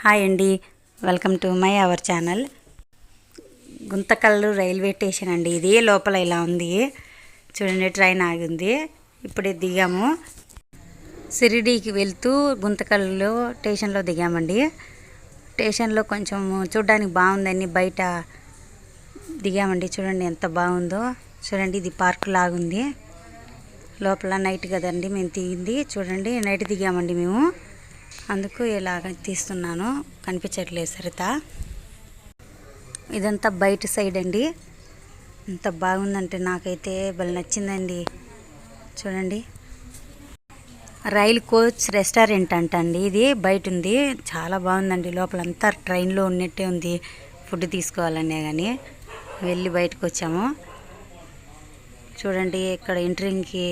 Hi అండి, welcome to my our channel. Guntakal railway station అండి. ఇది లోపల ఇలా ఉంది చూడండి. ట్రైన్ ఆగింది, ఇప్పుడే దిగాము. షిరిడీకి వెళ్తూ గుంతకల్లు స్టేషన్లో దిగామండి. స్టేషన్లో కొంచెం చూడడానికి బాగుందని బయట దిగామండి. చూడండి ఎంత బాగుందో. చూడండి, ఇది పార్క్ లాగుంది. లోపల నైట్ కదండి మేము దిగింది. చూడండి, నైట్ దిగామండి మేము, అందుకు ఇలాగ తీస్తున్నాను. కనిపించట్లేదు సరితా. ఇదంతా బయట సైడ్ అండి. ఎంత బాగుందంటే నాకైతే భలే నచ్చిందండి. చూడండి, రైల్ కోచ్ రెస్టారెంట్ అంటండి. ఇది బయట ఉంది, చాలా బాగుందండి. లోపలంతా ట్రైన్లో ఉన్నట్టే ఉంది. ఫుడ్ తీసుకోవాలనే కానీ వెళ్ళి బయటకు వచ్చాము. చూడండి, ఇక్కడ ఎంట్రింగ్కి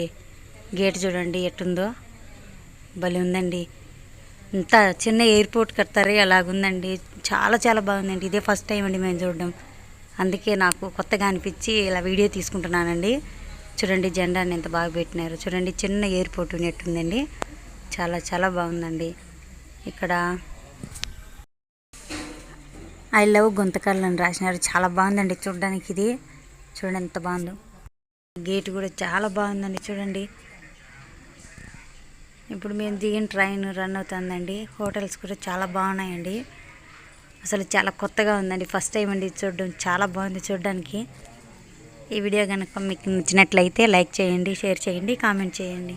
గేట్ చూడండి ఎట్టుందో, భలే ఉందండి. ఇంత చిన్న ఎయిర్పోర్ట్ కడతారే అలాగుందండి. చాలా చాలా బాగుందండి. ఇదే ఫస్ట్ టైం అండి మేము చూడడం, అందుకే నాకు కొత్తగా అనిపించి ఇలా వీడియో తీసుకుంటున్నానండి. చూడండి, జెండాని ఎంత బాగా పెట్టినారు. చూడండి, చిన్న ఎయిర్పోర్ట్ ఉన్నట్టుందండి. చాలా చాలా బాగుందండి. ఇక్కడ ఐ లవ్ గుంతకల్లు అని రాసినారు. చాలా బాగుందండి చూడడానికి. ఇది చూడండి ఎంత బాగుందో. గేట్ కూడా చాలా బాగుందండి. చూడండి, ఇప్పుడు మేము దిగిన ట్రైన్ రన్ అవుతుందండి. హోటల్స్ కూడా చాలా బాగున్నాయండి. అసలు చాలా కొత్తగా ఉందండి. ఫస్ట్ టైం అండి చూడడం. చాలా బాగుంది చూడడానికి. ఈ వీడియో కనుక మీకు నచ్చినట్లయితే లైక్ చేయండి, షేర్ చేయండి, కామెంట్ చేయండి.